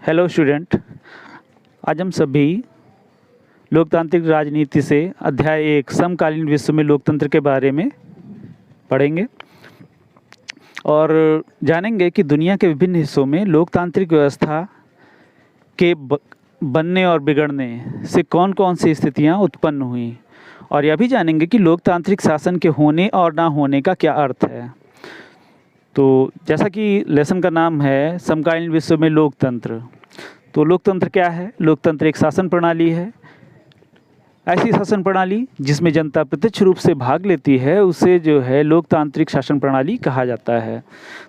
Hello student. आज हम सभी लोकतांत्रिक राजनीति से अध्याय 1 समकालीन विश्व में लोकतंत्र के बारे में पढ़ेंगे और जानेंगे कि दुनिया के विभिन्न हिस्सों में लोकतांत्रिक व्यवस्था के बनने और बिगड़ने से कौन कौन सी स्थितियां उत्पन्न हुई, और यह भी जानेंगे कि लोकतांत्रिक शासन के होने और ना होने का क्या अर्थ है। तो जैसा कि लेसन का नाम है समकालीन विश्व में लोकतंत्र, तो लोकतंत्र क्या है? लोकतंत्र एक शासन प्रणाली है। ऐसी शासन प्रणाली जिसमें जनता प्रत्यक्ष रूप से भाग लेती है उसे जो है लोकतांत्रिक शासन प्रणाली कहा जाता है।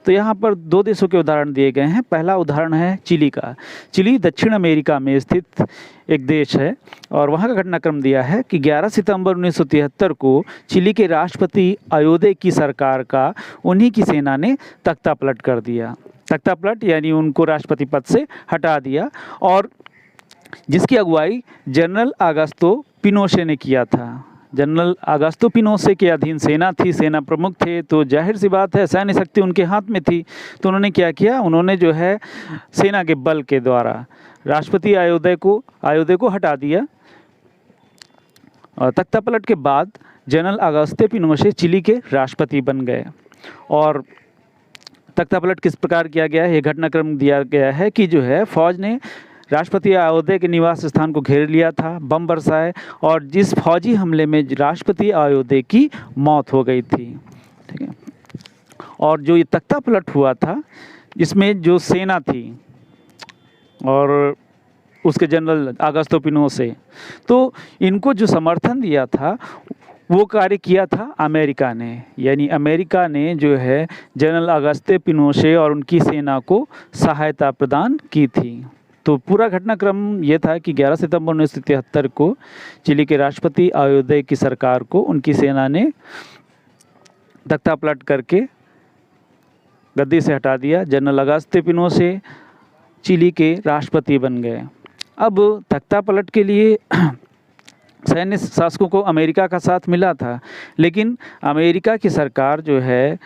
तो यहाँ पर दो देशों के उदाहरण दिए गए हैं। पहला उदाहरण है चिली का। चिली दक्षिण अमेरिका में स्थित एक देश है और वहाँ का घटनाक्रम दिया है कि 11 सितंबर 1973 को चिली के राष्ट्रपति अयोदे की सरकार का उन्हीं की सेना ने तख्ता पलट कर दिया। तख्ता पलट यानी उनको राष्ट्रपति पद से हटा दिया, और जिसकी अगुवाई जनरल आगस्तो पिनोशे ने किया था। जनरल आगस्तो पिनोशे के अधीन सेना थी, सेना प्रमुख थे, तो जाहिर सी बात है सैन्य शक्ति उनके हाथ में थी। तो उन्होंने क्या किया? उन्होंने जो है सेना के बल के द्वारा राष्ट्रपति अयोदे को हटा दिया। और तख्ता पलट के बाद जनरल आगस्तो पिनोशे चिली के राष्ट्रपति बन गए। और तख्ता पलट किस प्रकार किया गया है, ये घटनाक्रम दिया गया है कि जो है फौज ने राष्ट्रपति अयोदे के निवास स्थान को घेर लिया था, बम बरसाए, और जिस फौजी हमले में राष्ट्रपति अयोदे की मौत हो गई थी। ठीक है। और जो ये तख्ता पलट हुआ था इसमें जो सेना थी और उसके जनरल आगस्तो पिनोशे, तो इनको जो समर्थन दिया था वो कार्य किया था अमेरिका ने। यानी अमेरिका ने जो है जनरल आगस्तो पिनोशे और उनकी सेना को सहायता प्रदान की थी। तो पूरा घटनाक्रम ये था कि 11 सितंबर 1973 को चिली के राष्ट्रपति अयोदे की सरकार को उनकी सेना ने तख्ता पलट करके गद्दी से हटा दिया। जनरल आगस्तो पिनोशे चिली के राष्ट्रपति बन गए। अब तख्ता पलट के लिए सैन्य शासकों को अमेरिका का साथ मिला था, लेकिन अमेरिका की सरकार जो है,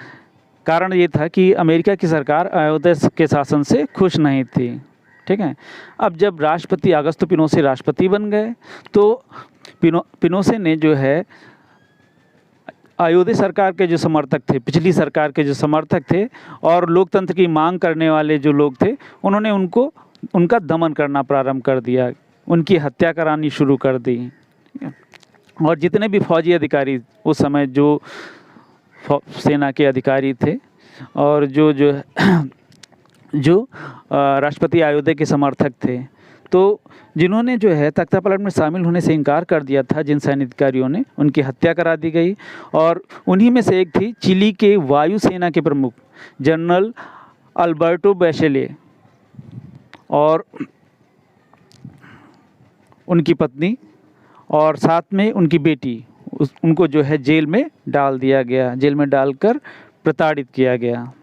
कारण ये था कि अमेरिका की सरकार अयोदे के शासन से खुश नहीं थी। ठीक है। अब जब राष्ट्रपति आगस्तो पिनोशे राष्ट्रपति बन गए तो पिनोशे ने जो है अयोदे सरकार के जो समर्थक थे, पिछली सरकार के जो समर्थक थे और लोकतंत्र की मांग करने वाले जो लोग थे, उन्होंने उनका दमन करना प्रारंभ कर दिया, उनकी हत्या करानी शुरू कर दी। और जितने भी फौजी अधिकारी उस समय जो सेना के अधिकारी थे और जो राष्ट्रपति अयोदे के समर्थक थे, तो जिन्होंने जो है तख्ता पलट में शामिल होने से इनकार कर दिया था, जिन सैन्य अधिकारियों ने, उनकी हत्या करा दी गई। और उन्हीं में से एक थी चिली के वायुसेना के प्रमुख जनरल अल्बर्टो बैशेले और उनकी पत्नी और साथ में उनकी बेटी। उनको जो है जेल में डाल दिया गया, जेल में डालकर प्रताड़ित किया गया।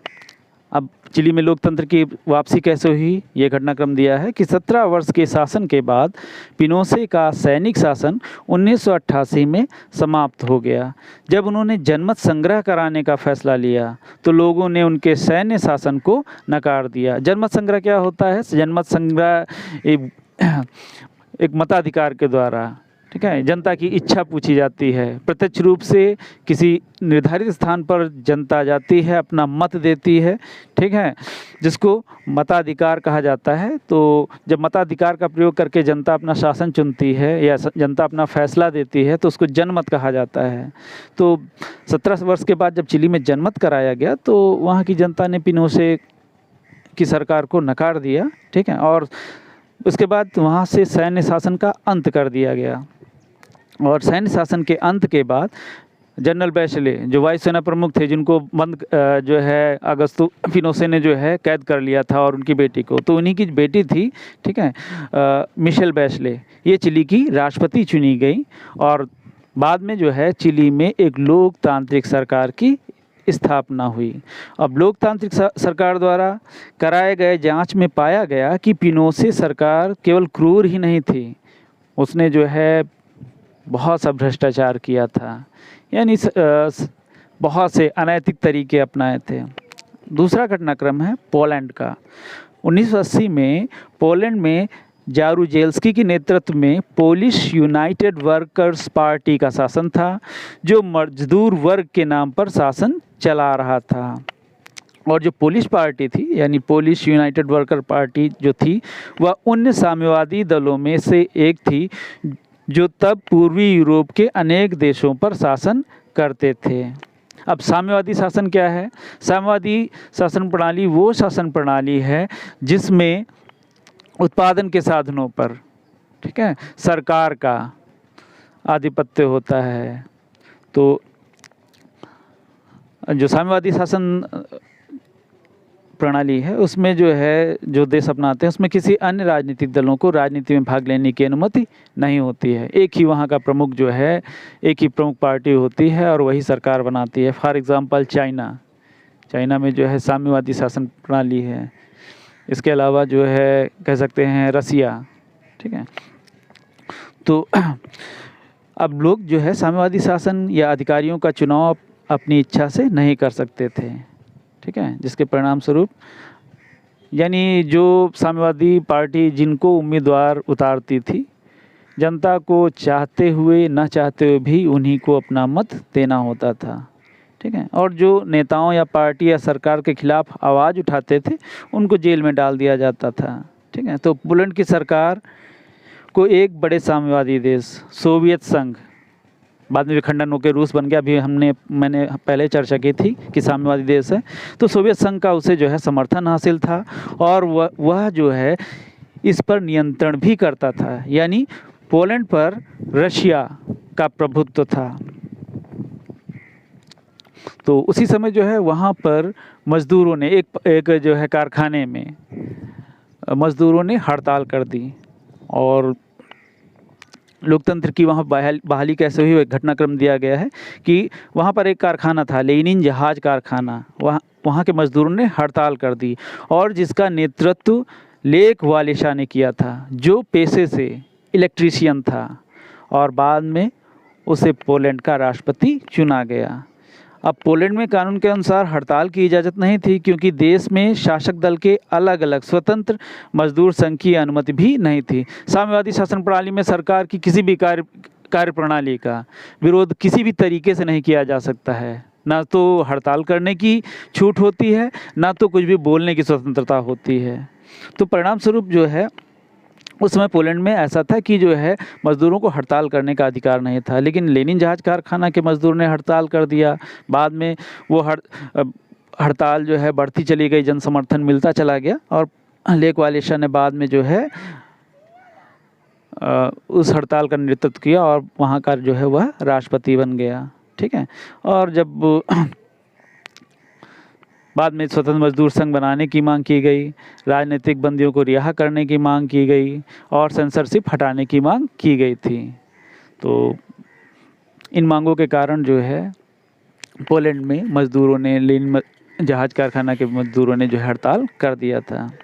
अब चिली में लोकतंत्र की वापसी कैसे हुई, ये घटनाक्रम दिया है कि 17 वर्ष के शासन के बाद पिनोशे का सैनिक शासन 1988 में समाप्त हो गया। जब उन्होंने जनमत संग्रह कराने का फैसला लिया तो लोगों ने उनके सैन्य शासन को नकार दिया। जनमत संग्रह क्या होता है? जनमत संग्रह एक मताधिकार के द्वारा, ठीक है, जनता की इच्छा पूछी जाती है। प्रत्यक्ष रूप से किसी निर्धारित स्थान पर जनता जाती है, अपना मत देती है, ठीक है, जिसको मताधिकार कहा जाता है। तो जब मताधिकार का प्रयोग करके जनता अपना शासन चुनती है या जनता अपना फैसला देती है तो उसको जनमत कहा जाता है। तो 17 वर्ष के बाद जब चिली में जनमत कराया गया तो वहाँ की जनता ने पिनोशे की सरकार को नकार दिया, ठीक है, और उसके बाद वहाँ से सैन्य शासन का अंत कर दिया गया। और सैन्य शासन के अंत के बाद जनरल बैशेले जो वायुसेना प्रमुख थे, जिनको जो है आगस्तो पिनोशे ने जो है कैद कर लिया था, और उनकी बेटी को, तो उन्हीं की बेटी थी, ठीक है, मिशेल बैशेले, ये चिली की राष्ट्रपति चुनी गई। और बाद में जो है चिली में एक लोकतांत्रिक सरकार की स्थापना हुई। अब लोकतांत्रिक सरकार द्वारा कराए गए जांच में पाया गया कि पिनोशे सरकार केवल क्रूर ही नहीं थी, उसने जो है बहुत सा भ्रष्टाचार किया था, यानी बहुत से अनैतिक तरीके अपनाए थे। दूसरा घटनाक्रम है पोलैंड का। 1980 में पोलैंड में जारूजेल्स्की के नेतृत्व में पोलिश यूनाइटेड वर्कर्स पार्टी का शासन था, जो मजदूर वर्ग के नाम पर शासन चला रहा था। और जो पोलिश पार्टी थी, यानी पोलिश यूनाइटेड वर्कर पार्टी जो थी, वह उन साम्यवादी दलों में से एक थी जो तब पूर्वी यूरोप के अनेक देशों पर शासन करते थे। अब साम्यवादी शासन क्या है? साम्यवादी शासन प्रणाली वो शासन प्रणाली है जिसमें उत्पादन के साधनों पर, ठीक है, सरकार का आधिपत्य होता है। तो जो साम्यवादी शासन प्रणाली है उसमें जो है, जो देश अपनाते हैं उसमें किसी अन्य राजनीतिक दलों को राजनीति में भाग लेने की अनुमति नहीं होती है। एक ही वहाँ का प्रमुख जो है, एक ही प्रमुख पार्टी होती है और वही सरकार बनाती है। फॉर एग्जांपल चाइना में जो है साम्यवादी शासन प्रणाली है। इसके अलावा जो है कह सकते हैं रसिया, ठीक है। तो अब लोग जो है साम्यवादी शासन या अधिकारियों का चुनाव अपनी इच्छा से नहीं कर सकते थे, ठीक है, जिसके परिणाम स्वरूप यानी जो साम्यवादी पार्टी जिनको उम्मीदवार उतारती थी, जनता को चाहते हुए न चाहते हुए भी उन्हीं को अपना मत देना होता था, ठीक है। और जो नेताओं या पार्टी या सरकार के खिलाफ आवाज़ उठाते थे उनको जेल में डाल दिया जाता था, ठीक है। तो पोलैंड की सरकार को एक बड़े साम्यवादी देश सोवियत संघ, बाद में विखंडन होकर रूस बन गया, अभी मैंने पहले चर्चा की थी कि साम्यवादी देश है, तो सोवियत संघ का उसे जो है समर्थन हासिल था और वह जो है इस पर नियंत्रण भी करता था, यानी पोलैंड पर रशिया का प्रभुत्व था। तो उसी समय जो है वहाँ पर मजदूरों ने एक जो है कारखाने में मजदूरों ने हड़ताल कर दी और लोकतंत्र की वहाँ बहाली कैसे हुई, घटनाक्रम दिया गया है कि वहाँ पर एक कारखाना था, लेनिन जहाज कारखाना, वहाँ के मजदूरों ने हड़ताल कर दी और जिसका नेतृत्व लेक वालेशा ने किया था, जो पेशे से इलेक्ट्रीशियन था और बाद में उसे पोलैंड का राष्ट्रपति चुना गया। अब पोलैंड में कानून के अनुसार हड़ताल की इजाज़त नहीं थी, क्योंकि देश में शासक दल के अलग अलग स्वतंत्र मजदूर संघ की अनुमति भी नहीं थी। साम्यवादी शासन प्रणाली में सरकार की किसी भी कार्य प्रणाली का विरोध किसी भी तरीके से नहीं किया जा सकता है। ना तो हड़ताल करने की छूट होती है, ना तो कुछ भी बोलने की स्वतंत्रता होती है। तो परिणाम स्वरूप जो है उस समय पोलैंड में ऐसा था कि जो है मज़दूरों को हड़ताल करने का अधिकार नहीं था, लेकिन लेनिन जहाज कारखाना के मज़दूर ने हड़ताल कर दिया। बाद में वो हड़ताल जो है बढ़ती चली गई, जन समर्थन मिलता चला गया और लेक वालेशा ने बाद में जो है उस हड़ताल का नेतृत्व किया और वहाँ का जो है वह राष्ट्रपति बन गया, ठीक है। और जब बाद में स्वतंत्र मजदूर संघ बनाने की मांग की गई, राजनीतिक बंदियों को रिहा करने की मांग की गई और सेंसरशिप हटाने की मांग की गई थी। तो इन मांगों के कारण जो है पोलैंड में मजदूरों ने, लेनिन जहाज कारखाना के मजदूरों ने जो हड़ताल कर दिया था।